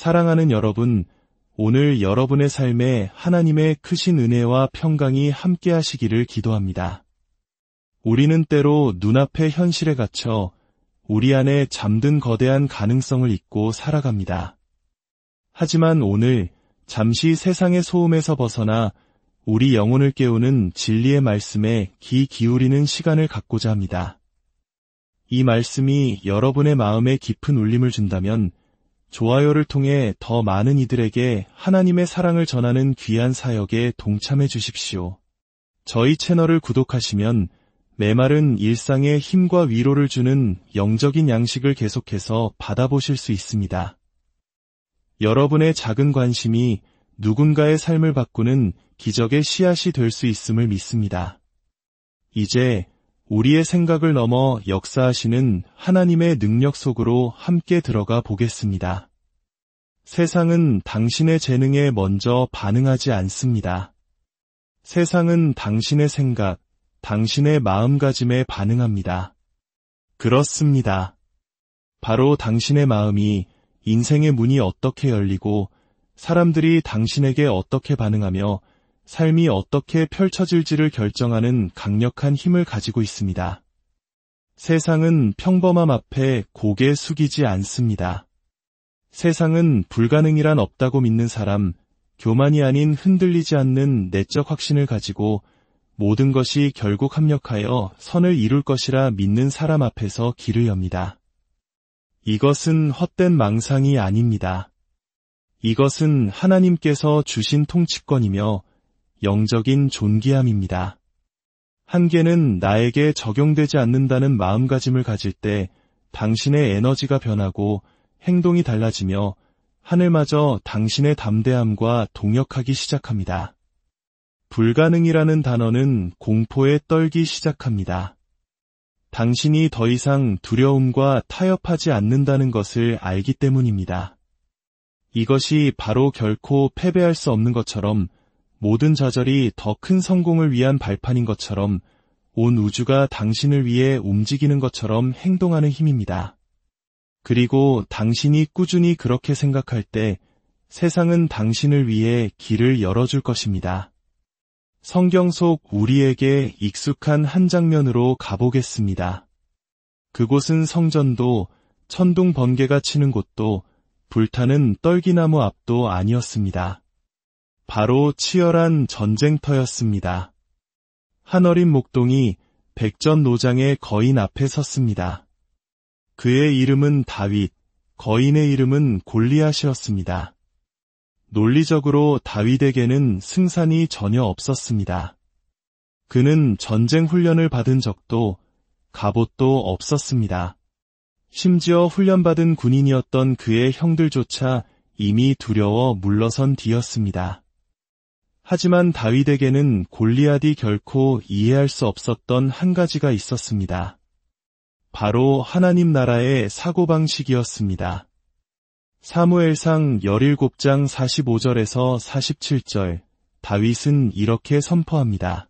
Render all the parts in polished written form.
사랑하는 여러분, 오늘 여러분의 삶에 하나님의 크신 은혜와 평강이 함께 하시기를 기도합니다. 우리는 때로 눈앞의 현실에 갇혀 우리 안에 잠든 거대한 가능성을 잊고 살아갑니다. 하지만 오늘 잠시 세상의 소음에서 벗어나 우리 영혼을 깨우는 진리의 말씀에 귀 기울이는 시간을 갖고자 합니다. 이 말씀이 여러분의 마음에 깊은 울림을 준다면 좋아요를 통해 더 많은 이들에게 하나님의 사랑을 전하는 귀한 사역에 동참해 주십시오. 저희 채널을 구독하시면 메마른 일상에 힘과 위로를 주는 영적인 양식을 계속해서 받아보실 수 있습니다. 여러분의 작은 관심이 누군가의 삶을 바꾸는 기적의 씨앗이 될 수 있음을 믿습니다. 이제 우리의 생각을 넘어 역사하시는 하나님의 능력 속으로 함께 들어가 보겠습니다. 세상은 당신의 재능에 먼저 반응하지 않습니다. 세상은 당신의 생각, 당신의 마음가짐에 반응합니다. 그렇습니다. 바로 당신의 마음이 인생의 문이 어떻게 열리고 사람들이 당신에게 어떻게 반응하며 삶이 어떻게 펼쳐질지를 결정하는 강력한 힘을 가지고 있습니다. 세상은 평범함 앞에 고개 숙이지 않습니다. 세상은 불가능이란 없다고 믿는 사람, 교만이 아닌 흔들리지 않는 내적 확신을 가지고 모든 것이 결국 합력하여 선을 이룰 것이라 믿는 사람 앞에서 길을 엽니다. 이것은 헛된 망상이 아닙니다. 이것은 하나님께서 주신 통치권이며 영적인 존귀함입니다. 한계는 나에게 적용되지 않는다는 마음가짐을 가질 때 당신의 에너지가 변하고 행동이 달라지며 하늘마저 당신의 담대함과 동역하기 시작합니다. 불가능이라는 단어는 공포에 떨기 시작합니다. 당신이 더 이상 두려움과 타협하지 않는다는 것을 알기 때문입니다. 이것이 바로 결코 패배할 수 없는 것처럼 모든 좌절이 더 큰 성공을 위한 발판인 것처럼 온 우주가 당신을 위해 움직이는 것처럼 행동하는 힘입니다. 그리고 당신이 꾸준히 그렇게 생각할 때 세상은 당신을 위해 길을 열어줄 것입니다. 성경 속 우리에게 익숙한 한 장면으로 가보겠습니다. 그곳은 성전도 천둥 번개가 치는 곳도 불타는 떨기나무 앞도 아니었습니다. 바로 치열한 전쟁터였습니다. 한 어린 목동이 백전노장의 거인 앞에 섰습니다. 그의 이름은 다윗, 거인의 이름은 골리앗이었습니다. 논리적으로 다윗에게는 승산이 전혀 없었습니다. 그는 전쟁 훈련을 받은 적도 갑옷도 없었습니다. 심지어 훈련받은 군인이었던 그의 형들조차 이미 두려워 물러선 뒤였습니다. 하지만 다윗에게는 골리앗이 결코 이해할 수 없었던 한 가지가 있었습니다. 바로 하나님 나라의 사고방식이었습니다. 사무엘상 17장 45절에서 47절, 다윗은 이렇게 선포합니다.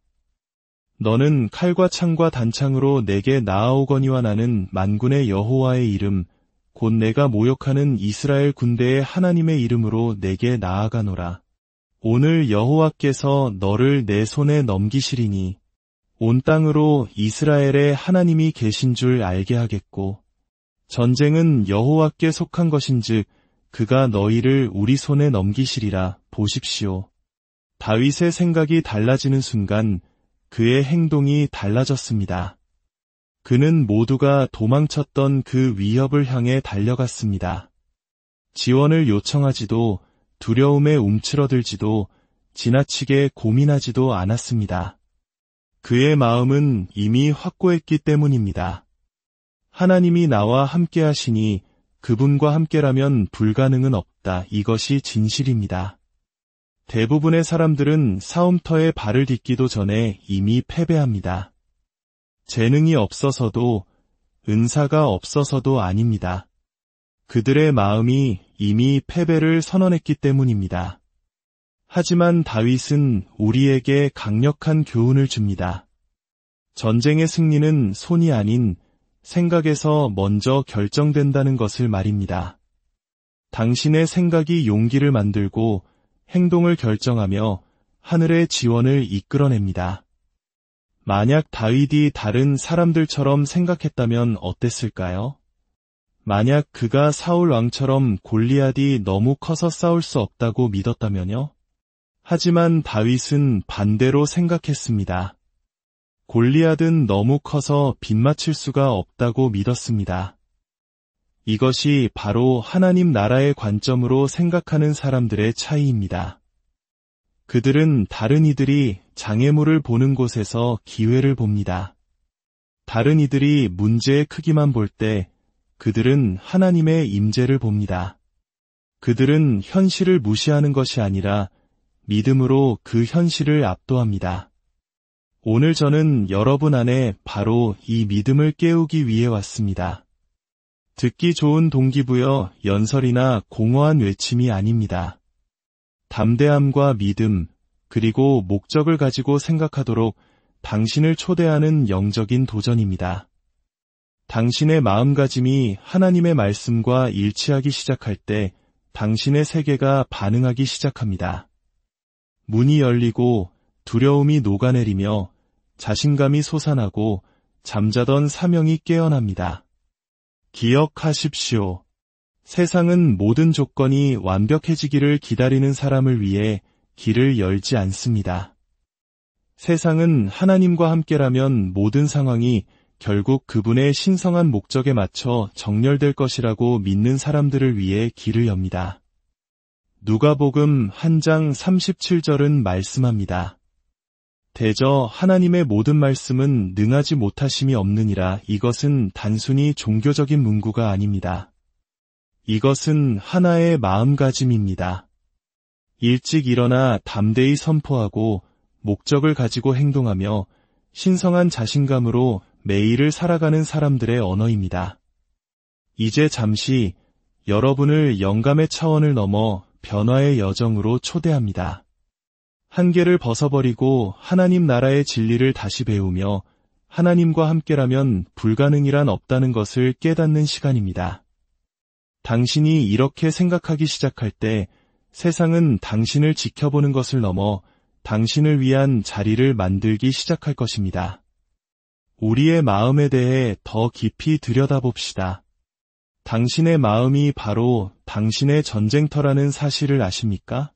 너는 칼과 창과 단창으로 내게 나아오거니와 나는 만군의 여호와의 이름, 곧 내가 모욕하는 이스라엘 군대의 하나님의 이름으로 내게 나아가노라. 오늘 여호와께서 너를 내 손에 넘기시리니 온 땅으로 이스라엘의 하나님이 계신 줄 알게 하겠고 전쟁은 여호와께 속한 것인즉 그가 너희를 우리 손에 넘기시리라. 보십시오. 다윗의 생각이 달라지는 순간 그의 행동이 달라졌습니다. 그는 모두가 도망쳤던 그 위협을 향해 달려갔습니다. 지원을 요청하지도 두려움에 움츠러들지도 지나치게 고민하지도 않았습니다. 그의 마음은 이미 확고했기 때문입니다. 하나님이 나와 함께 하시니 그분과 함께라면 불가능은 없다. 이것이 진실입니다. 대부분의 사람들은 싸움터에 발을 딛기도 전에 이미 패배합니다. 재능이 없어서도 은사가 없어서도 아닙니다. 그들의 마음이 이미 패배를 선언했기 때문입니다. 하지만 다윗은 우리에게 강력한 교훈을 줍니다. 전쟁의 승리는 손이 아닌 생각에서 먼저 결정된다는 것을 말입니다. 당신의 생각이 용기를 만들고 행동을 결정하며 하늘의 지원을 이끌어냅니다. 만약 다윗이 다른 사람들처럼 생각했다면 어땠을까요? 만약 그가 사울 왕처럼 골리앗이 너무 커서 싸울 수 없다고 믿었다면요? 하지만 다윗은 반대로 생각했습니다. 골리앗은 너무 커서 빗맞출 수가 없다고 믿었습니다. 이것이 바로 하나님 나라의 관점으로 생각하는 사람들의 차이입니다. 그들은 다른 이들이 장애물을 보는 곳에서 기회를 봅니다. 다른 이들이 문제의 크기만 볼 때 그들은 하나님의 임재를 봅니다. 그들은 현실을 무시하는 것이 아니라 믿음으로 그 현실을 압도합니다. 오늘 저는 여러분 안에 바로 이 믿음을 깨우기 위해 왔습니다. 듣기 좋은 동기부여, 연설이나 공허한 외침이 아닙니다. 담대함과 믿음, 그리고 목적을 가지고 생각하도록 당신을 초대하는 영적인 도전입니다. 당신의 마음가짐이 하나님의 말씀과 일치하기 시작할 때 당신의 세계가 반응하기 시작합니다. 문이 열리고 두려움이 녹아내리며 자신감이 솟아나고 잠자던 사명이 깨어납니다. 기억하십시오. 세상은 모든 조건이 완벽해지기를 기다리는 사람을 위해 길을 열지 않습니다. 세상은 하나님과 함께라면 모든 상황이 결국 그분의 신성한 목적에 맞춰 정렬될 것이라고 믿는 사람들을 위해 길을 엽니다. 누가복음 1장 37절은 말씀합니다. 대저 하나님의 모든 말씀은 능하지 못하심이 없느니라. 이것은 단순히 종교적인 문구가 아닙니다. 이것은 하나의 마음가짐입니다. 일찍 일어나 담대히 선포하고 목적을 가지고 행동하며 신성한 자신감으로 매일을 살아가는 사람들의 언어입니다. 이제 잠시 여러분을 영감의 차원을 넘어 변화의 여정으로 초대합니다. 한계를 벗어버리고 하나님 나라의 진리를 다시 배우며 하나님과 함께라면 불가능이란 없다는 것을 깨닫는 시간입니다. 당신이 이렇게 생각하기 시작할 때 세상은 당신을 지켜보는 것을 넘어 당신을 위한 자리를 만들기 시작할 것입니다. 우리의 마음에 대해 더 깊이 들여다봅시다. 당신의 마음이 바로 당신의 전쟁터라는 사실을 아십니까?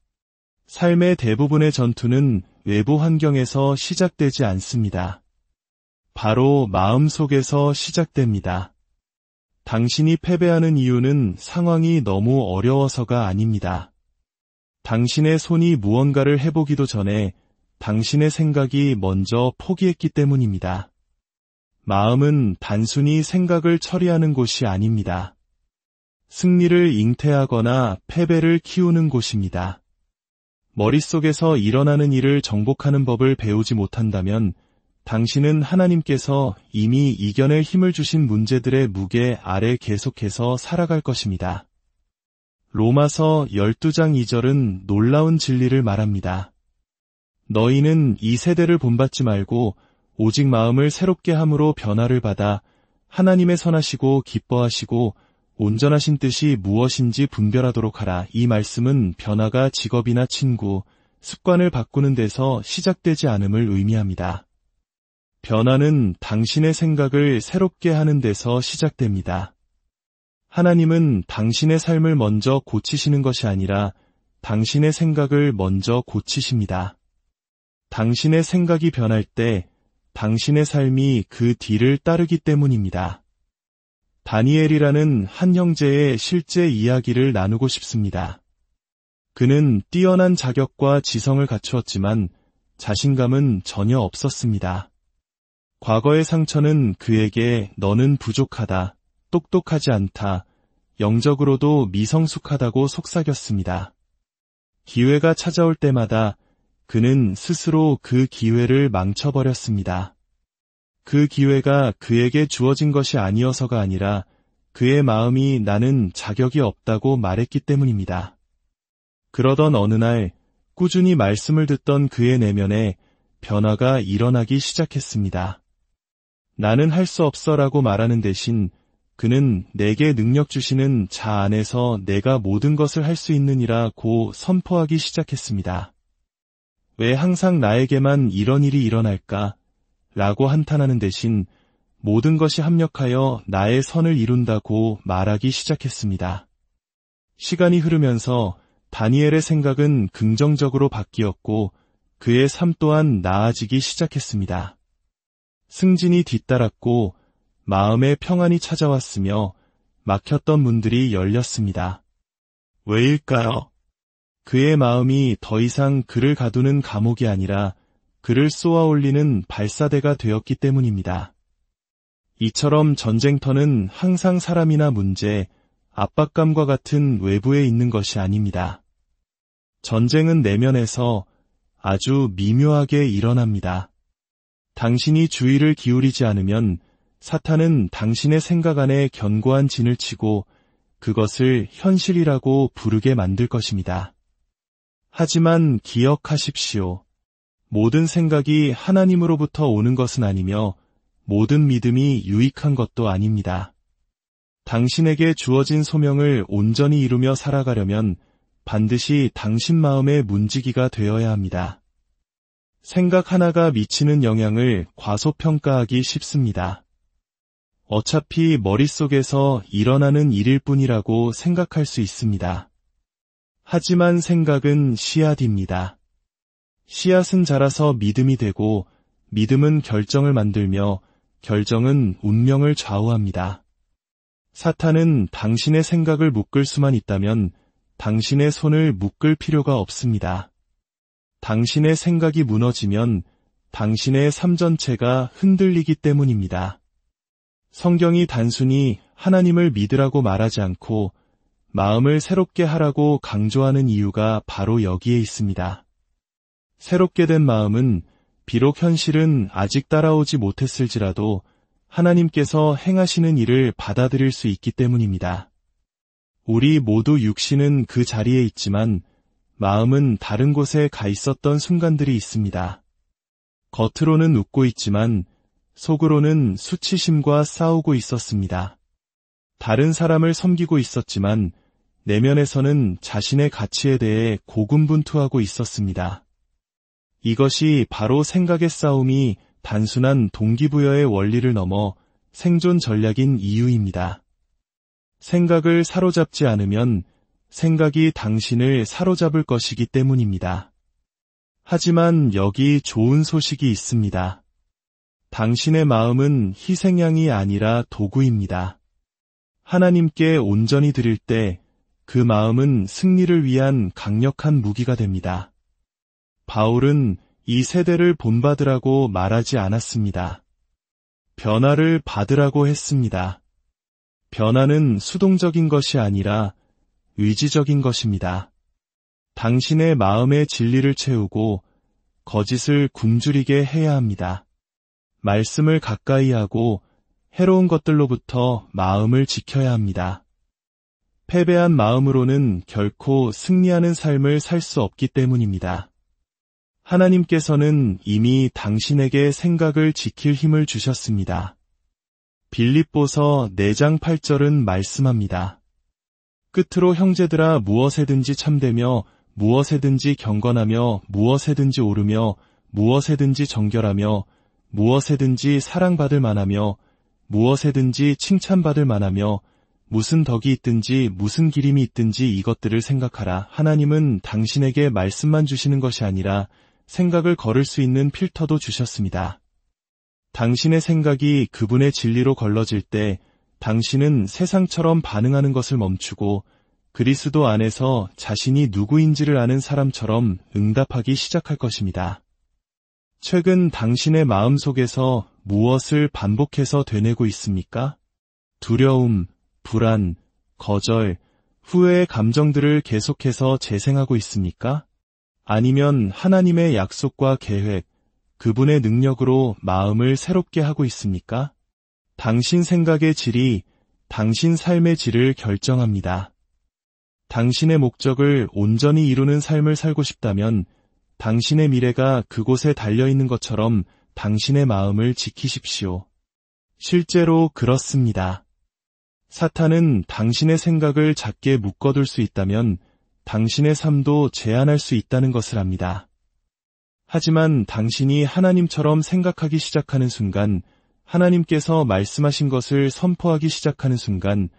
삶의 대부분의 전투는 외부 환경에서 시작되지 않습니다. 바로 마음속에서 시작됩니다. 당신이 패배하는 이유는 상황이 너무 어려워서가 아닙니다. 당신의 손이 무언가를 해보기도 전에 당신의 생각이 먼저 포기했기 때문입니다. 마음은 단순히 생각을 처리하는 곳이 아닙니다. 승리를 잉태하거나 패배를 키우는 곳입니다. 머릿속에서 일어나는 일을 정복하는 법을 배우지 못한다면 당신은 하나님께서 이미 이겨낼 힘을 주신 문제들의 무게 아래 계속해서 살아갈 것입니다. 로마서 12장 2절은 놀라운 진리를 말합니다. 너희는 이 세대를 본받지 말고 오직 마음을 새롭게 함으로 변화를 받아 하나님의 선하시고 기뻐하시고 온전하신 뜻이 무엇인지 분별하도록 하라. 이 말씀은 변화가 직업이나 친구, 습관을 바꾸는 데서 시작되지 않음을 의미합니다. 변화는 당신의 생각을 새롭게 하는 데서 시작됩니다. 하나님은 당신의 삶을 먼저 고치시는 것이 아니라 당신의 생각을 먼저 고치십니다. 당신의 생각이 변할 때 당신의 삶이 그 뒤를 따르기 때문입니다. 다니엘이라는 한 형제의 실제 이야기를 나누고 싶습니다. 그는 뛰어난 자격과 지성을 갖추었지만 자신감은 전혀 없었습니다. 과거의 상처는 그에게 너는 부족하다, 똑똑하지 않다, 영적으로도 미성숙하다고 속삭였습니다. 기회가 찾아올 때마다 그는 스스로 그 기회를 망쳐버렸습니다. 그 기회가 그에게 주어진 것이 아니어서가 아니라 그의 마음이 나는 자격이 없다고 말했기 때문입니다. 그러던 어느 날 꾸준히 말씀을 듣던 그의 내면에 변화가 일어나기 시작했습니다. 나는 할 수 없어라고 말하는 대신 그는 내게 능력 주시는 자 안에서 내가 모든 것을 할 수 있느니라고 선포하기 시작했습니다. 왜 항상 나에게만 이런 일이 일어날까? 라고 한탄하는 대신 모든 것이 합력하여 나의 선을 이룬다고 말하기 시작했습니다. 시간이 흐르면서 다니엘의 생각은 긍정적으로 바뀌었고 그의 삶 또한 나아지기 시작했습니다. 승진이 뒤따랐고 마음의 평안이 찾아왔으며 막혔던 문들이 열렸습니다. 왜일까요? 그의 마음이 더 이상 그를 가두는 감옥이 아니라 그를 쏘아올리는 발사대가 되었기 때문입니다. 이처럼 전쟁터는 항상 사람이나 문제, 압박감과 같은 외부에 있는 것이 아닙니다. 전쟁은 내면에서 아주 미묘하게 일어납니다. 당신이 주의를 기울이지 않으면 사탄은 당신의 생각 안에 견고한 진을 치고 그것을 현실이라고 부르게 만들 것입니다. 하지만 기억하십시오. 모든 생각이 하나님으로부터 오는 것은 아니며 모든 믿음이 유익한 것도 아닙니다. 당신에게 주어진 소명을 온전히 이루며 살아가려면 반드시 당신 마음의 문지기가 되어야 합니다. 생각 하나가 미치는 영향을 과소평가하기 쉽습니다. 어차피 머릿속에서 일어나는 일일 뿐이라고 생각할 수 있습니다. 하지만 생각은 씨앗입니다. 씨앗은 자라서 믿음이 되고 믿음은 결정을 만들며 결정은 운명을 좌우합니다. 사탄은 당신의 생각을 묶을 수만 있다면 당신의 손을 묶을 필요가 없습니다. 당신의 생각이 무너지면 당신의 삶 전체가 흔들리기 때문입니다. 성경이 단순히 하나님을 믿으라고 말하지 않고 마음을 새롭게 하라고 강조하는 이유가 바로 여기에 있습니다. 새롭게 된 마음은 비록 현실은 아직 따라오지 못했을지라도 하나님께서 행하시는 일을 받아들일 수 있기 때문입니다. 우리 모두 육신은 그 자리에 있지만 마음은 다른 곳에 가 있었던 순간들이 있습니다. 겉으로는 웃고 있지만 속으로는 수치심과 싸우고 있었습니다. 다른 사람을 섬기고 있었지만 내면에서는 자신의 가치에 대해 고군분투하고 있었습니다. 이것이 바로 생각의 싸움이 단순한 동기부여의 원리를 넘어 생존 전략인 이유입니다. 생각을 사로잡지 않으면 생각이 당신을 사로잡을 것이기 때문입니다. 하지만 여기 좋은 소식이 있습니다. 당신의 마음은 희생양이 아니라 도구입니다. 하나님께 온전히 드릴 때 그 마음은 승리를 위한 강력한 무기가 됩니다. 바울은 이 세대를 본받으라고 말하지 않았습니다. 변화를 받으라고 했습니다. 변화는 수동적인 것이 아니라 의지적인 것입니다. 당신의 마음의 진리를 채우고 거짓을 굶주리게 해야 합니다. 말씀을 가까이 하고 해로운 것들로부터 마음을 지켜야 합니다. 패배한 마음으로는 결코 승리하는 삶을 살 수 없기 때문입니다. 하나님께서는 이미 당신에게 생각을 지킬 힘을 주셨습니다. 빌립보서 4장 8절은 말씀합니다. 끝으로 형제들아 무엇에든지 참되며 무엇에든지 경건하며 무엇에든지 오르며 무엇에든지 정결하며 무엇에든지 사랑받을 만하며 무엇에든지 칭찬받을 만하며 무슨 덕이 있든지 무슨 기림이 있든지 이것들을 생각하라. 하나님은 당신에게 말씀만 주시는 것이 아니라 생각을 걸을 수 있는 필터도 주셨습니다. 당신의 생각이 그분의 진리로 걸러질 때 당신은 세상처럼 반응하는 것을 멈추고 그리스도 안에서 자신이 누구인지를 아는 사람처럼 응답하기 시작할 것입니다. 최근 당신의 마음속에서 무엇을 반복해서 되뇌고 있습니까? 두려움, 불안, 거절, 후회의 감정들을 계속해서 재생하고 있습니까? 아니면 하나님의 약속과 계획, 그분의 능력으로 마음을 새롭게 하고 있습니까? 당신 생각의 질이 당신 삶의 질을 결정합니다. 당신의 목적을 온전히 이루는 삶을 살고 싶다면 당신의 미래가 그곳에 달려있는 것처럼 당신의 마음을 지키십시오. 실제로 그렇습니다. 사탄은 당신의 생각을 작게 묶어둘 수 있다면 당신의 삶도 제한할 수 있다는 것을 압니다. 하지만 당신이 하나님처럼 생각하기 시작하는 순간, 하나님께서 말씀하신 것을 선포하기 시작하는 순간,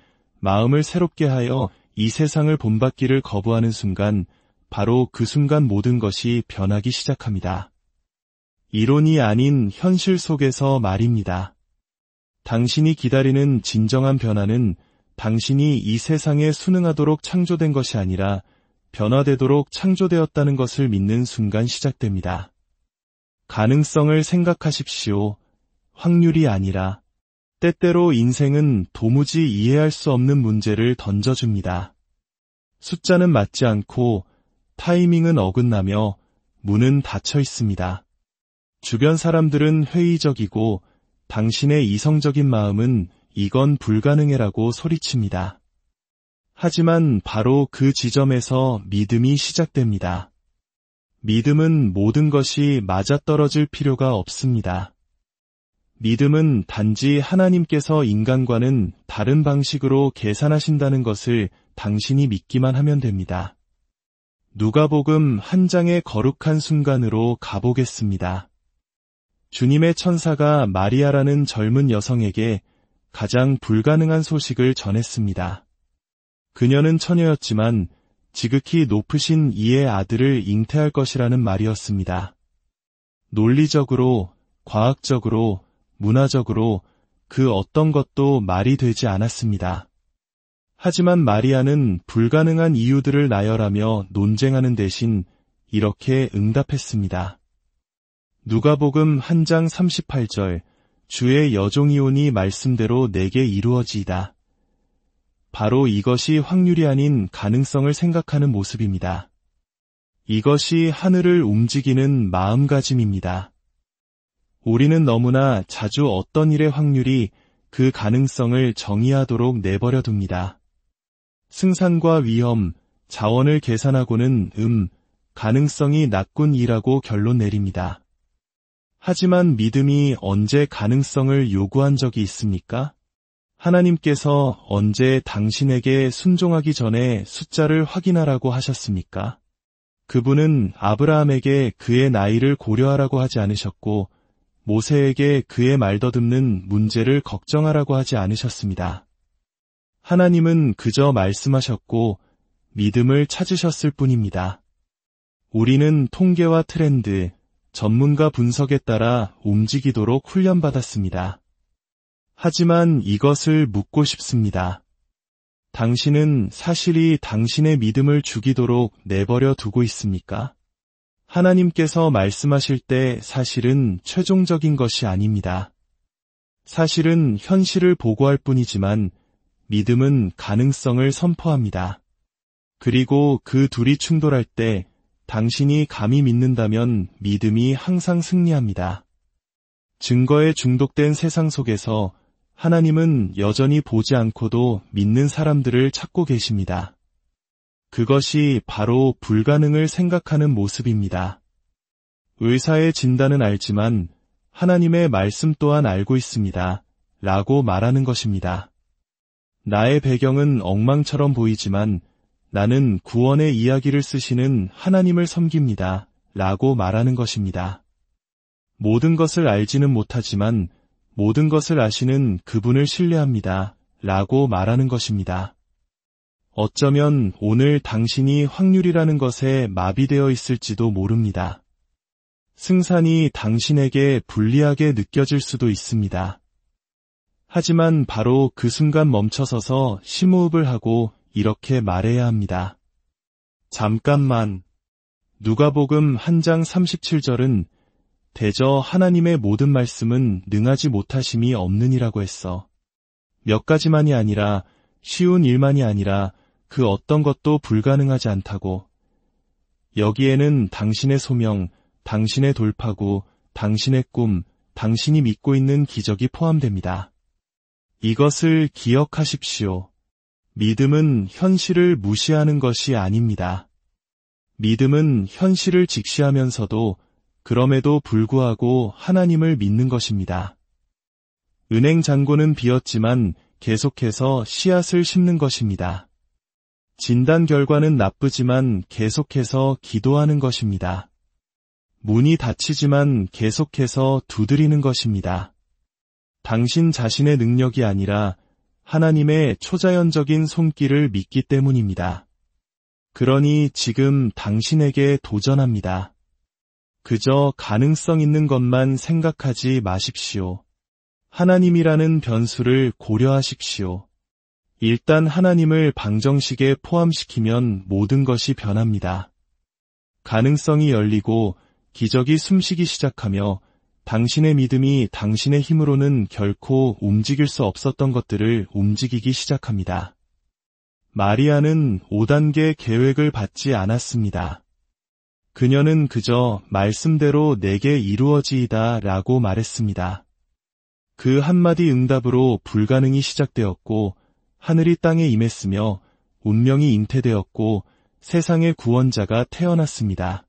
마음을 새롭게 하여 이 세상을 본받기를 거부하는 순간, 바로 그 순간 모든 것이 변하기 시작합니다. 이론이 아닌 현실 속에서 말입니다. 당신이 기다리는 진정한 변화는 당신이 이 세상에 순응하도록 창조된 것이 아니라 변화되도록 창조되었다는 것을 믿는 순간 시작됩니다. 가능성을 생각하십시오. 확률이 아니라. 때때로 인생은 도무지 이해할 수 없는 문제를 던져줍니다. 숫자는 맞지 않고 타이밍은 어긋나며 문은 닫혀 있습니다. 주변 사람들은 회의적이고 당신의 이성적인 마음은 이건 불가능해라고 소리칩니다. 하지만 바로 그 지점에서 믿음이 시작됩니다. 믿음은 모든 것이 맞아떨어질 필요가 없습니다. 믿음은 단지 하나님께서 인간과는 다른 방식으로 계산하신다는 것을 당신이 믿기만 하면 됩니다. 누가복음 1장의 거룩한 순간으로 가보겠습니다. 주님의 천사가 마리아라는 젊은 여성에게 가장 불가능한 소식을 전했습니다. 그녀는 처녀였지만 지극히 높으신 이의 아들을 잉태할 것이라는 말이었습니다. 논리적으로, 과학적으로, 문화적으로 그 어떤 것도 말이 되지 않았습니다. 하지만 마리아는 불가능한 이유들을 나열하며 논쟁하는 대신 이렇게 응답했습니다. 누가복음 1장 38절, 주의 여종이오니 말씀대로 내게 이루어지이다. 바로 이것이 확률이 아닌 가능성을 생각하는 모습입니다. 이것이 하늘을 움직이는 마음가짐입니다. 우리는 너무나 자주 어떤 일의 확률이 그 가능성을 정의하도록 내버려 둡니다. 승산과 위험, 자원을 계산하고는 가능성이 낮군 이라고 결론 내립니다. 하지만 믿음이 언제 가능성을 요구한 적이 있습니까? 하나님께서 언제 당신에게 순종하기 전에 숫자를 확인하라고 하셨습니까? 그분은 아브라함에게 그의 나이를 고려하라고 하지 않으셨고 모세에게 그의 말 더듬는 문제를 걱정하라고 하지 않으셨습니다. 하나님은 그저 말씀하셨고 믿음을 찾으셨을 뿐입니다. 우리는 통계와 트렌드, 전문가 분석에 따라 움직이도록 훈련받았습니다. 하지만 이것을 묻고 싶습니다. 당신은 사실이 당신의 믿음을 죽이도록 내버려 두고 있습니까? 하나님께서 말씀하실 때 사실은 최종적인 것이 아닙니다. 사실은 현실을 보고할 뿐이지만 믿음은 가능성을 선포합니다. 그리고 그 둘이 충돌할 때 당신이 감히 믿는다면 믿음이 항상 승리합니다. 증거에 중독된 세상 속에서 하나님은 여전히 보지 않고도 믿는 사람들을 찾고 계십니다. 그것이 바로 불가능을 생각하는 모습입니다. 의사의 진단은 알지만 하나님의 말씀 또한 알고 있습니다. 라고 말하는 것입니다. 나의 배경은 엉망처럼 보이지만 나는 구원의 이야기를 쓰시는 하나님을 섬깁니다. 라고 말하는 것입니다. 모든 것을 알지는 못하지만 모든 것을 아시는 그분을 신뢰합니다. 라고 말하는 것입니다. 어쩌면 오늘 당신이 확률이라는 것에 마비되어 있을지도 모릅니다. 승산이 당신에게 불리하게 느껴질 수도 있습니다. 하지만 바로 그 순간 멈춰서서 심호흡을 하고 이렇게 말해야 합니다. 잠깐만. 누가복음 1장 37절은 대저 하나님의 모든 말씀은 능하지 못하심이 없느니라고 했어. 몇 가지만이 아니라 쉬운 일만이 아니라 그 어떤 것도 불가능하지 않다고. 여기에는 당신의 소명, 당신의 돌파구, 당신의 꿈, 당신이 믿고 있는 기적이 포함됩니다. 이것을 기억하십시오. 믿음은 현실을 무시하는 것이 아닙니다. 믿음은 현실을 직시하면서도 그럼에도 불구하고 하나님을 믿는 것입니다. 은행 잔고는 비었지만 계속해서 씨앗을 심는 것입니다. 진단 결과는 나쁘지만 계속해서 기도하는 것입니다. 문이 닫히지만 계속해서 두드리는 것입니다. 당신 자신의 능력이 아니라 하나님의 초자연적인 손길을 믿기 때문입니다. 그러니 지금 당신에게 도전합니다. 그저 가능성 있는 것만 생각하지 마십시오. 하나님이라는 변수를 고려하십시오. 일단 하나님을 방정식에 포함시키면 모든 것이 변합니다. 가능성이 열리고 기적이 숨쉬기 시작하며 당신의 믿음이 당신의 힘으로는 결코 움직일 수 없었던 것들을 움직이기 시작합니다. 마리아는 5단계 계획을 받지 않았습니다. 그녀는 그저 말씀대로 내게 이루어지이다 라고 말했습니다. 그 한마디 응답으로 불가능이 시작되었고 하늘이 땅에 임했으며 운명이 잉태되었고 세상의 구원자가 태어났습니다.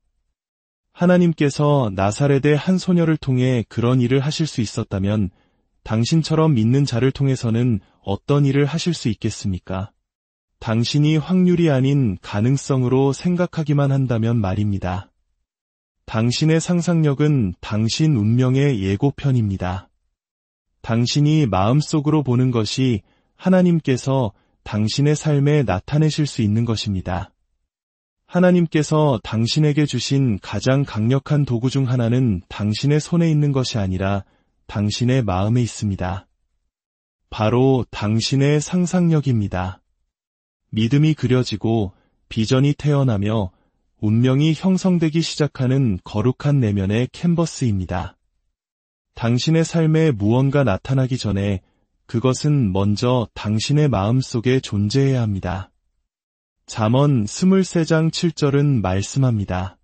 하나님께서 나사렛의 한 소녀를 통해 그런 일을 하실 수 있었다면 당신처럼 믿는 자를 통해서는 어떤 일을 하실 수 있겠습니까? 당신이 확률이 아닌 가능성으로 생각하기만 한다면 말입니다. 당신의 상상력은 당신 운명의 예고편입니다. 당신이 마음속으로 보는 것이 하나님께서 당신의 삶에 나타내실 수 있는 것입니다. 하나님께서 당신에게 주신 가장 강력한 도구 중 하나는 당신의 손에 있는 것이 아니라 당신의 마음에 있습니다. 바로 당신의 상상력입니다. 믿음이 그려지고 비전이 태어나며 운명이 형성되기 시작하는 거룩한 내면의 캔버스입니다. 당신의 삶에 무언가 나타나기 전에 그것은 먼저 당신의 마음속에 존재해야 합니다. 잠언 23장 7절은 말씀합니다.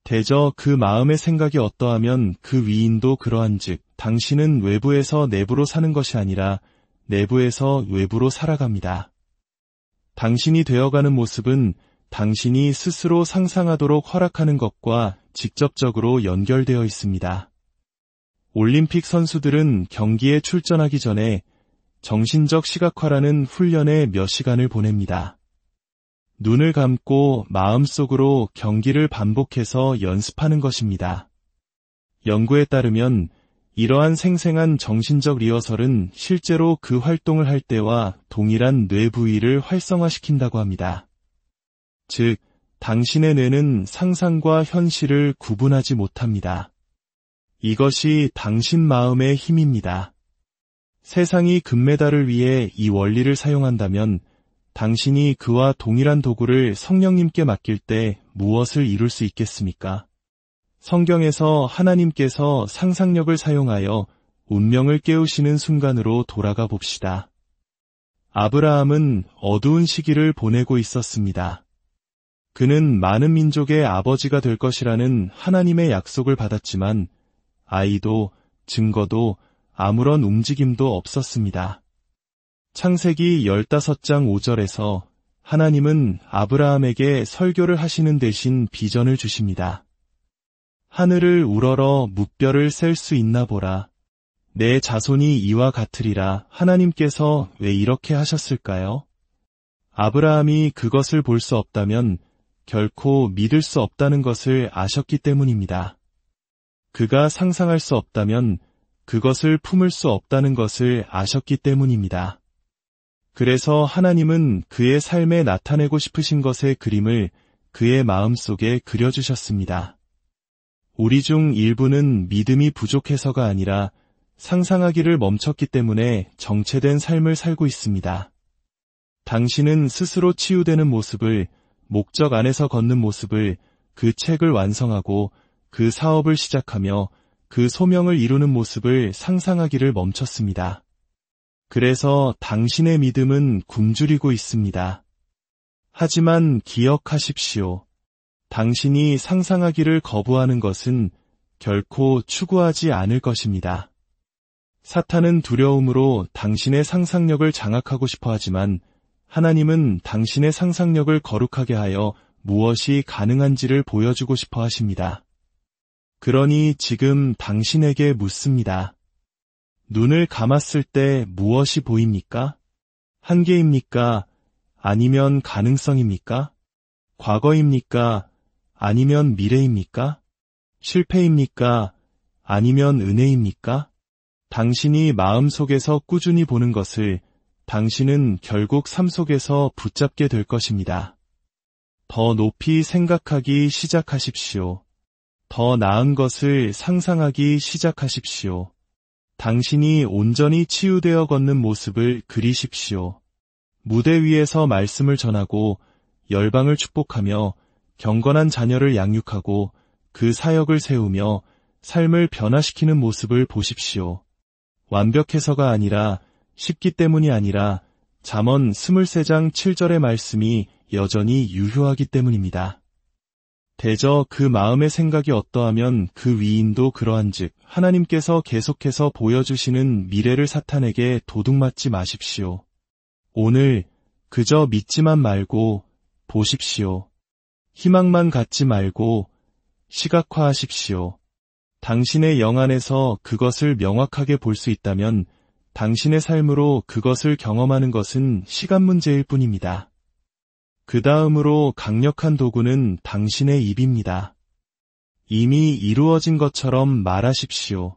대저 그 마음의 생각이 어떠하면 그 위인도 그러한즉 당신은 외부에서 내부로 사는 것이 아니라 내부에서 외부로 살아갑니다. 당신이 되어가는 모습은 당신이 스스로 상상하도록 허락하는 것과 직접적으로 연결되어 있습니다. 올림픽 선수들은 경기에 출전하기 전에 정신적 시각화라는 훈련에 몇 시간을 보냅니다. 눈을 감고 마음속으로 경기를 반복해서 연습하는 것입니다. 연구에 따르면 이러한 생생한 정신적 리허설은 실제로 그 활동을 할 때와 동일한 뇌 부위를 활성화시킨다고 합니다. 즉, 당신의 뇌는 상상과 현실을 구분하지 못합니다. 이것이 당신 마음의 힘입니다. 세상이 금메달을 위해 이 원리를 사용한다면 당신이 그와 동일한 도구를 성령님께 맡길 때 무엇을 이룰 수 있겠습니까? 성경에서 하나님께서 상상력을 사용하여 운명을 깨우시는 순간으로 돌아가 봅시다. 아브라함은 어두운 시기를 보내고 있었습니다. 그는 많은 민족의 아버지가 될 것이라는 하나님의 약속을 받았지만 아이도 증거도 아무런 움직임도 없었습니다. 창세기 15장 5절에서 하나님은 아브라함에게 설교를 하시는 대신 비전을 주십니다. 하늘을 우러러 묵별을 셀 수 있나 보라. 내 자손이 이와 같으리라. 하나님께서 왜 이렇게 하셨을까요? 아브라함이 그것을 볼 수 없다면 결코 믿을 수 없다는 것을 아셨기 때문입니다. 그가 상상할 수 없다면 그것을 품을 수 없다는 것을 아셨기 때문입니다. 그래서 하나님은 그의 삶에 나타내고 싶으신 것의 그림을 그의 마음속에 그려주셨습니다. 우리 중 일부는 믿음이 부족해서가 아니라 상상하기를 멈췄기 때문에 정체된 삶을 살고 있습니다. 당신은 스스로 치유되는 모습을, 목적 안에서 걷는 모습을, 그 책을 완성하고 그 사업을 시작하며 그 소명을 이루는 모습을 상상하기를 멈췄습니다. 그래서 당신의 믿음은 굶주리고 있습니다. 하지만 기억하십시오. 당신이 상상하기를 거부하는 것은 결코 추구하지 않을 것입니다. 사탄은 두려움으로 당신의 상상력을 장악하고 싶어 하지만 하나님은 당신의 상상력을 거룩하게 하여 무엇이 가능한지를 보여주고 싶어 하십니다. 그러니 지금 당신에게 묻습니다. 눈을 감았을 때 무엇이 보입니까? 한계입니까? 아니면 가능성입니까? 과거입니까? 아니면 미래입니까? 실패입니까? 아니면 은혜입니까? 당신이 마음속에서 꾸준히 보는 것을 당신은 결국 삶 속에서 붙잡게 될 것입니다. 더 높이 생각하기 시작하십시오. 더 나은 것을 상상하기 시작하십시오. 당신이 온전히 치유되어 걷는 모습을 그리십시오. 무대 위에서 말씀을 전하고 열방을 축복하며 경건한 자녀를 양육하고 그 사역을 세우며 삶을 변화시키는 모습을 보십시오. 완벽해서가 아니라 쉽기 때문이 아니라 잠언 23장 7절의 말씀이 여전히 유효하기 때문입니다. 대저 그 마음의 생각이 어떠하면 그 위인도 그러한즉 하나님께서 계속해서 보여주시는 미래를 사탄에게 도둑맞지 마십시오. 오늘 그저 믿지만 말고 보십시오. 희망만 갖지 말고 시각화하십시오. 당신의 영 안에서 그것을 명확하게 볼 수 있다면 당신의 삶으로 그것을 경험하는 것은 시간 문제일 뿐입니다. 그 다음으로 강력한 도구는 당신의 입입니다. 이미 이루어진 것처럼 말하십시오.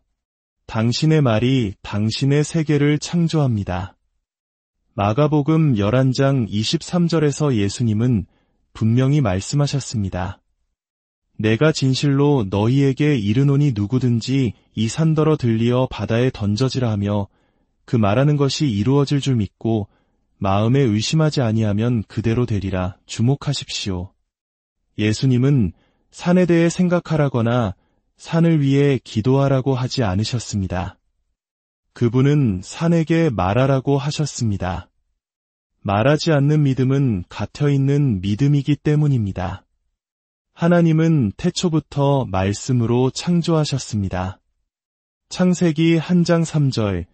당신의 말이 당신의 세계를 창조합니다. 마가복음 11장 23절에서 예수님은 분명히 말씀하셨습니다. 내가 진실로 너희에게 이르노니 누구든지 이 산더러 들리어 바다에 던져지라 하며 그 말하는 것이 이루어질 줄 믿고 마음에 의심하지 아니하면 그대로 되리라. 주목하십시오. 예수님은 산에 대해 생각하라거나 산을 위해 기도하라고 하지 않으셨습니다. 그분은 산에게 말하라고 하셨습니다. 말하지 않는 믿음은 갇혀있는 믿음이기 때문입니다. 하나님은 태초부터 말씀으로 창조하셨습니다. 창세기 1장 3절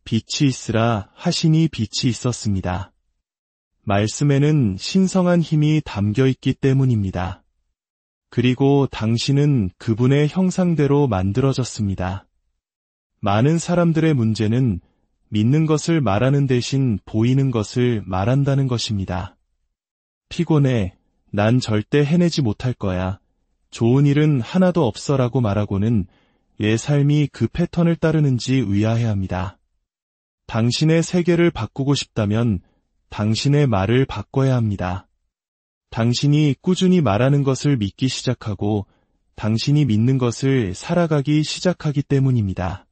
빛이 있으라 하시니 빛이 있었습니다. 말씀에는 신성한 힘이 담겨 있기 때문입니다. 그리고 당신은 그분의 형상대로 만들어졌습니다. 많은 사람들의 문제는 믿는 것을 말하는 대신 보이는 것을 말한다는 것입니다. 피곤해. 난 절대 해내지 못할 거야. 좋은 일은 하나도 없어라고 말하고는 왜 삶이 그 패턴을 따르는지 의아해합니다. 당신의 세계를 바꾸고 싶다면 당신의 말을 바꿔야 합니다. 당신이 꾸준히 말하는 것을 믿기 시작하고 당신이 믿는 것을 살아가기 시작하기 때문입니다.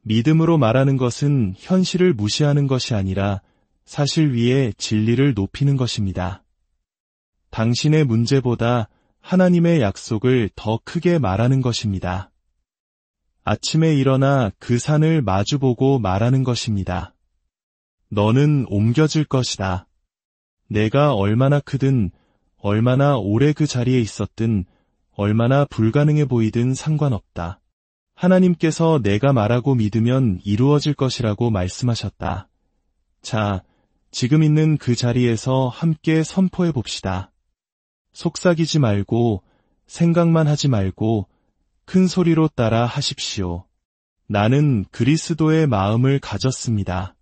믿음으로 말하는 것은 현실을 무시하는 것이 아니라 사실 위에 진리를 높이는 것입니다. 당신의 문제보다 하나님의 약속을 더 크게 말하는 것입니다. 아침에 일어나 그 산을 마주보고 말하는 것입니다. 너는 옮겨질 것이다. 내가 얼마나 크든, 얼마나 오래 그 자리에 있었든, 얼마나 불가능해 보이든 상관없다. 하나님께서 내가 말하고 믿으면 이루어질 것이라고 말씀하셨다. 자, 지금 있는 그 자리에서 함께 선포해 봅시다. 속삭이지 말고, 생각만 하지 말고, 큰 소리로 따라 하십시오. 나는 그리스도의 마음을 가졌습니다.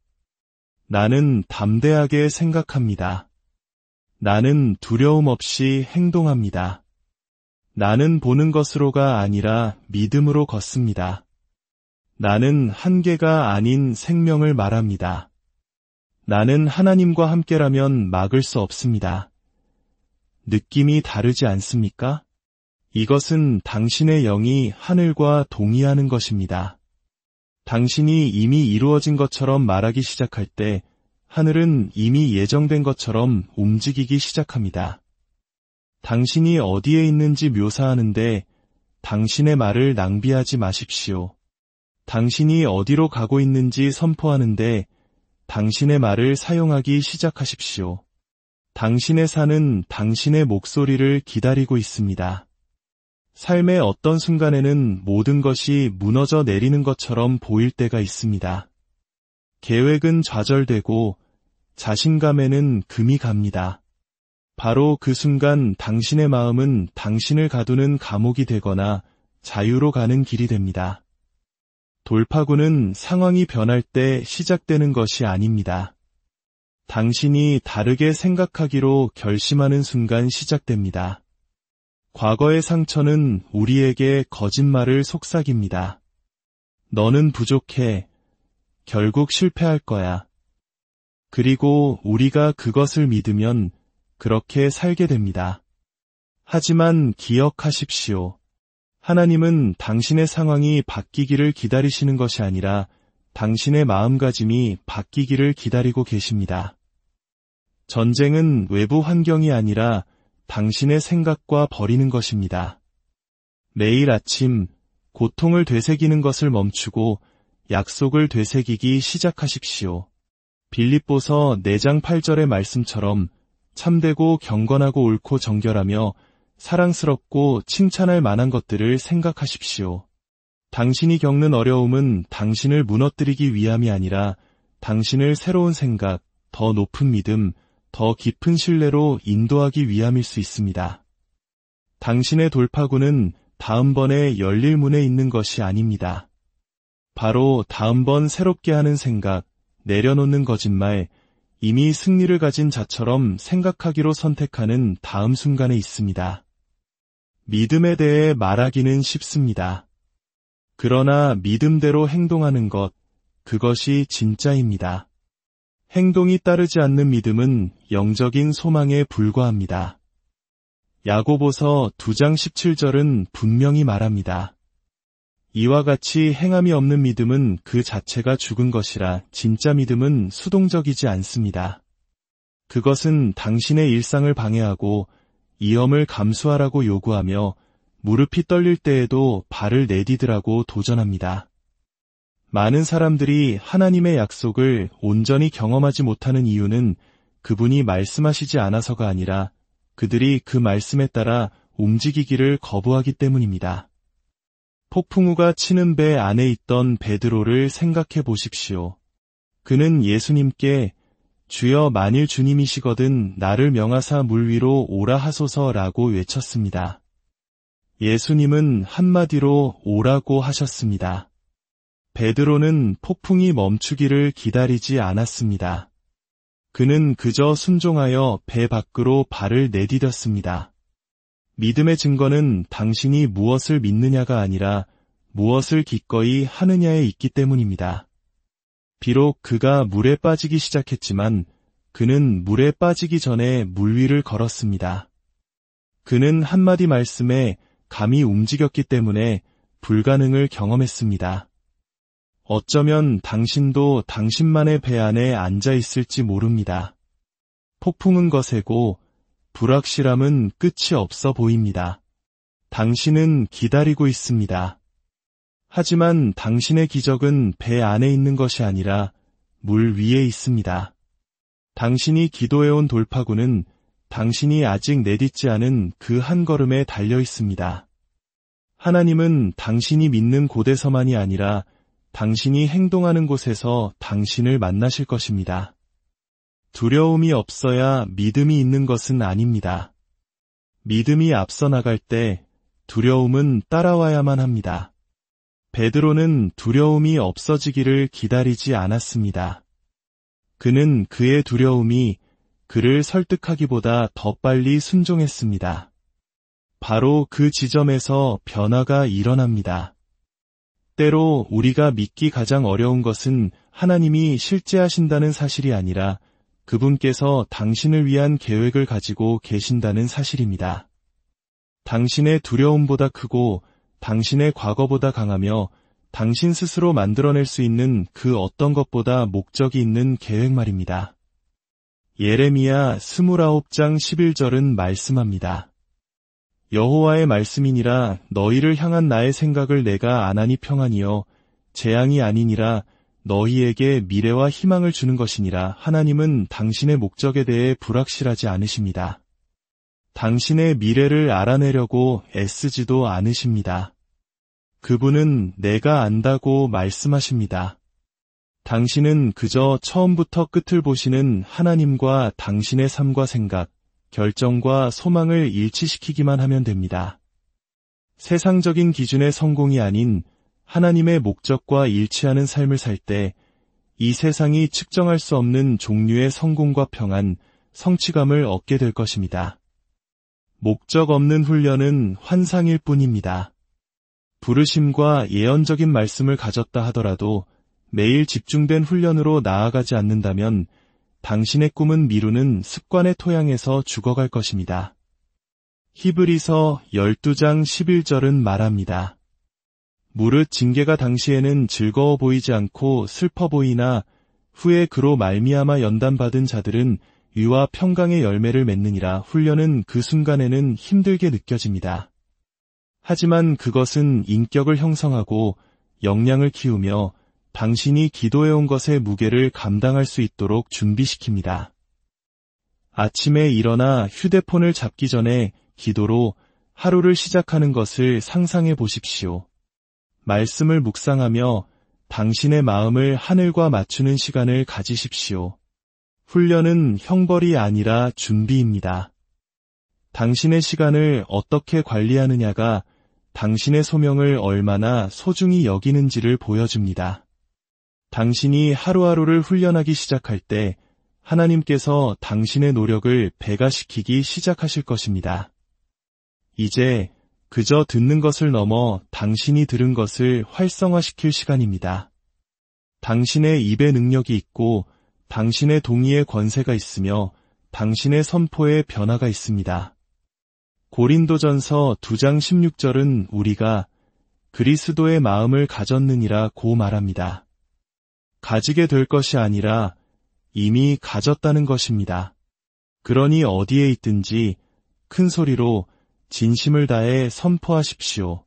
나는 담대하게 생각합니다. 나는 두려움 없이 행동합니다. 나는 보는 것으로가 아니라 믿음으로 걷습니다. 나는 한계가 아닌 생명을 말합니다. 나는 하나님과 함께라면 막을 수 없습니다. 느낌이 다르지 않습니까? 이것은 당신의 영이 하늘과 동의하는 것입니다. 당신이 이미 이루어진 것처럼 말하기 시작할 때 하늘은 이미 예정된 것처럼 움직이기 시작합니다. 당신이 어디에 있는지 묘사하는데 당신의 말을 낭비하지 마십시오. 당신이 어디로 가고 있는지 선포하는데 당신의 말을 사용하기 시작하십시오. 당신의 산은 당신의 목소리를 기다리고 있습니다. 삶의 어떤 순간에는 모든 것이 무너져 내리는 것처럼 보일 때가 있습니다. 계획은 좌절되고 자신감에는 금이 갑니다. 바로 그 순간 당신의 마음은 당신을 가두는 감옥이 되거나 자유로 가는 길이 됩니다. 돌파구는 상황이 변할 때 시작되는 것이 아닙니다. 당신이 다르게 생각하기로 결심하는 순간 시작됩니다. 과거의 상처는 우리에게 거짓말을 속삭입니다. 너는 부족해. 결국 실패할 거야. 그리고 우리가 그것을 믿으면 그렇게 살게 됩니다. 하지만 기억하십시오. 하나님은 당신의 상황이 바뀌기를 기다리시는 것이 아니라 당신의 마음가짐이 바뀌기를 기다리고 계십니다. 전쟁은 외부 환경이 아니라 당신의 생각과 벌이는 것입니다. 매일 아침 고통을 되새기는 것을 멈추고 약속을 되새기기 시작하십시오. 빌립보서 4장 8절의 말씀처럼 참되고 경건하고 옳고 정결하며 사랑스럽고 칭찬할 만한 것들을 생각하십시오. 당신이 겪는 어려움은 당신을 무너뜨리기 위함이 아니라 당신을 새로운 생각, 더 높은 믿음, 더 깊은 신뢰로 인도하기 위함일 수 있습니다. 당신의 돌파구는 다음번에 열릴 문에 있는 것이 아닙니다. 바로 다음번 새롭게 하는 생각, 내려놓는 거짓말, 이미 승리를 가진 자처럼 생각하기로 선택하는 다음 순간에 있습니다. 믿음에 대해 말하기는 쉽습니다. 그러나 믿음대로 행동하는 것, 그것이 진짜입니다. 행동이 따르지 않는 믿음은 영적인 소망에 불과합니다. 야고보서 2장 17절은 분명히 말합니다. 이와 같이 행함이 없는 믿음은 그 자체가 죽은 것이라 진짜 믿음은 수동적이지 않습니다. 그것은 당신의 일상을 방해하고 위험을 감수하라고 요구하며 무릎이 떨릴 때에도 발을 내디디라고 도전합니다. 많은 사람들이 하나님의 약속을 온전히 경험하지 못하는 이유는 그분이 말씀하시지 않아서가 아니라 그들이 그 말씀에 따라 움직이기를 거부하기 때문입니다. 폭풍우가 치는 배 안에 있던 베드로를 생각해 보십시오. 그는 예수님께 주여 만일 주님이시거든 나를 명하사 물 위로 오라 하소서라고 외쳤습니다. 예수님은 한마디로 오라고 하셨습니다. 베드로는 폭풍이 멈추기를 기다리지 않았습니다. 그는 그저 순종하여 배 밖으로 발을 내디뎠습니다. 믿음의 증거는 당신이 무엇을 믿느냐가 아니라 무엇을 기꺼이 하느냐에 있기 때문입니다. 비록 그가 물에 빠지기 시작했지만 그는 물에 빠지기 전에 물 위를 걸었습니다. 그는 한마디 말씀에 감이 움직였기 때문에 불가능을 경험했습니다. 어쩌면 당신도 당신만의 배 안에 앉아 있을지 모릅니다. 폭풍은 거세고 불확실함은 끝이 없어 보입니다. 당신은 기다리고 있습니다. 하지만 당신의 기적은 배 안에 있는 것이 아니라 물 위에 있습니다. 당신이 기도해온 돌파구는 당신이 아직 내딛지 않은 그 한 걸음에 달려 있습니다. 하나님은 당신이 믿는 곳에서만이 아니라 당신이 행동하는 곳에서 당신을 만나실 것입니다. 두려움이 없어야 믿음이 있는 것은 아닙니다. 믿음이 앞서 나갈 때 두려움은 따라와야만 합니다. 베드로는 두려움이 없어지기를 기다리지 않았습니다. 그는 그의 두려움이 그를 설득하기보다 더 빨리 순종했습니다. 바로 그 지점에서 변화가 일어납니다. 때로 우리가 믿기 가장 어려운 것은 하나님이 실제하신다는 사실이 아니라 그분께서 당신을 위한 계획을 가지고 계신다는 사실입니다. 당신의 두려움보다 크고 당신의 과거보다 강하며 당신 스스로 만들어낼 수 있는 그 어떤 것보다 목적이 있는 계획 말입니다. 예레미야 29장 11절은 말씀합니다. 여호와의 말씀이니라 너희를 향한 나의 생각을 내가 아나니 평안이여 재앙이 아니니라 너희에게 미래와 희망을 주는 것이니라. 하나님은 당신의 목적에 대해 불확실하지 않으십니다. 당신의 미래를 알아내려고 애쓰지도 않으십니다. 그분은 내가 안다고 말씀하십니다. 당신은 그저 처음부터 끝을 보시는 하나님과 당신의 삶과 생각, 결정과 소망을 일치시키기만 하면 됩니다. 세상적인 기준의 성공이 아닌 하나님의 목적과 일치하는 삶을 살 때 이 세상이 측정할 수 없는 종류의 성공과 평안, 성취감을 얻게 될 것입니다. 목적 없는 훈련은 환상일 뿐입니다. 부르심과 예언적인 말씀을 가졌다 하더라도 매일 집중된 훈련으로 나아가지 않는다면 당신의 꿈은 미루는 습관의 토양에서 죽어갈 것입니다. 히브리서 12장 11절은 말합니다. 무릇 징계가 당시에는 즐거워 보이지 않고 슬퍼 보이나 후에 그로 말미암아 연단받은 자들은 위와 평강의 열매를 맺느니라. 훈련은 그 순간에는 힘들게 느껴집니다. 하지만 그것은 인격을 형성하고 역량을 키우며 당신이 기도해온 것의 무게를 감당할 수 있도록 준비시킵니다. 아침에 일어나 휴대폰을 잡기 전에 기도로 하루를 시작하는 것을 상상해 보십시오. 말씀을 묵상하며 당신의 마음을 하늘과 맞추는 시간을 가지십시오. 훈련은 형벌이 아니라 준비입니다. 당신의 시간을 어떻게 관리하느냐가 당신의 소명을 얼마나 소중히 여기는지를 보여줍니다. 당신이 하루하루를 훈련하기 시작할 때 하나님께서 당신의 노력을 배가시키기 시작하실 것입니다. 이제 그저 듣는 것을 넘어 당신이 들은 것을 활성화시킬 시간입니다. 당신의 입의 능력이 있고 당신의 동의의 권세가 있으며 당신의 선포에 변화가 있습니다. 고린도전서 2장 16절은 우리가 그리스도의 마음을 가졌느니라 고 말합니다. 가지게 될 것이 아니라 이미 가졌다는 것입니다. 그러니 어디에 있든지 큰 소리로 진심을 다해 선포하십시오.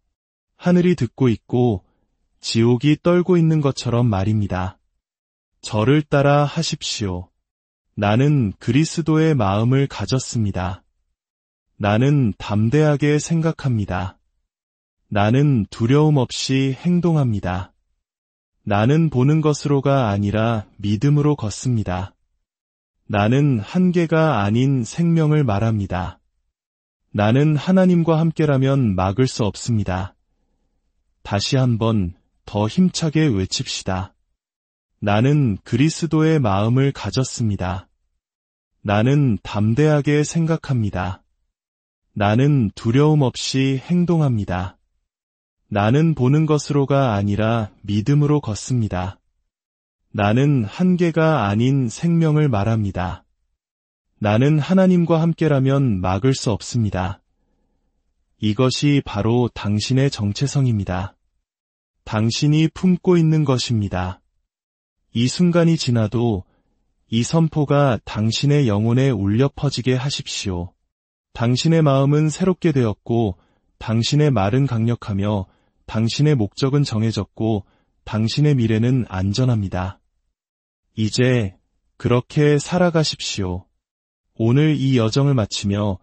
하늘이 듣고 있고 지옥이 떨고 있는 것처럼 말입니다. 저를 따라 하십시오. 나는 그리스도의 마음을 가졌습니다. 나는 담대하게 생각합니다. 나는 두려움 없이 행동합니다. 나는 보는 것으로가 아니라 믿음으로 걷습니다. 나는 한계가 아닌 생명을 말합니다. 나는 하나님과 함께라면 막을 수 없습니다. 다시 한번 더 힘차게 외칩시다. 나는 그리스도의 마음을 가졌습니다. 나는 담대하게 생각합니다. 나는 두려움 없이 행동합니다. 나는 보는 것으로가 아니라 믿음으로 걷습니다. 나는 한계가 아닌 생명을 말합니다. 나는 하나님과 함께라면 막을 수 없습니다. 이것이 바로 당신의 정체성입니다. 당신이 품고 있는 것입니다. 이 순간이 지나도 이 선포가 당신의 영혼에 울려 퍼지게 하십시오. 당신의 마음은 새롭게 되었고 당신의 말은 강력하며 당신의 목적은 정해졌고 당신의 미래는 안전합니다. 이제 그렇게 살아가십시오. 오늘 이 여정을 마치며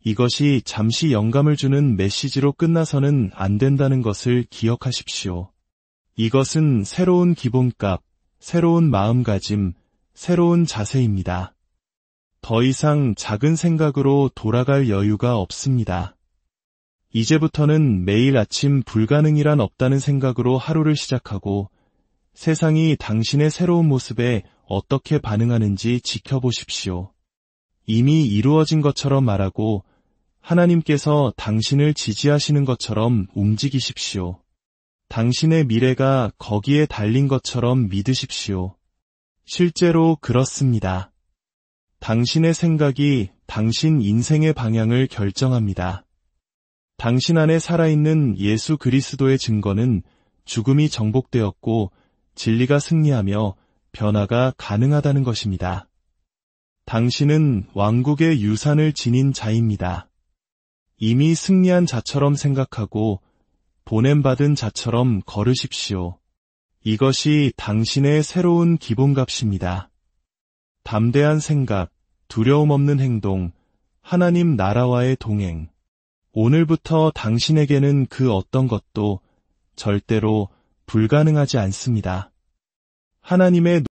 이것이 잠시 영감을 주는 메시지로 끝나서는 안 된다는 것을 기억하십시오. 이것은 새로운 기본값, 새로운 마음가짐, 새로운 자세입니다. 더 이상 작은 생각으로 돌아갈 여유가 없습니다. 이제부터는 매일 아침 불가능이란 없다는 생각으로 하루를 시작하고 세상이 당신의 새로운 모습에 어떻게 반응하는지 지켜보십시오. 이미 이루어진 것처럼 말하고 하나님께서 당신을 지지하시는 것처럼 움직이십시오. 당신의 미래가 거기에 달린 것처럼 믿으십시오. 실제로 그렇습니다. 당신의 생각이 당신 인생의 방향을 결정합니다. 당신 안에 살아있는 예수 그리스도의 증거는 죽음이 정복되었고 진리가 승리하며 변화가 가능하다는 것입니다. 당신은 왕국의 유산을 지닌 자입니다. 이미 승리한 자처럼 생각하고 보냄받은 자처럼 걸으십시오. 이것이 당신의 새로운 기본값입니다. 담대한 생각, 두려움 없는 행동, 하나님 나라와의 동행. 오늘부터 당신에게는 그 어떤 것도 절대로 불가능하지 않습니다. 하나님의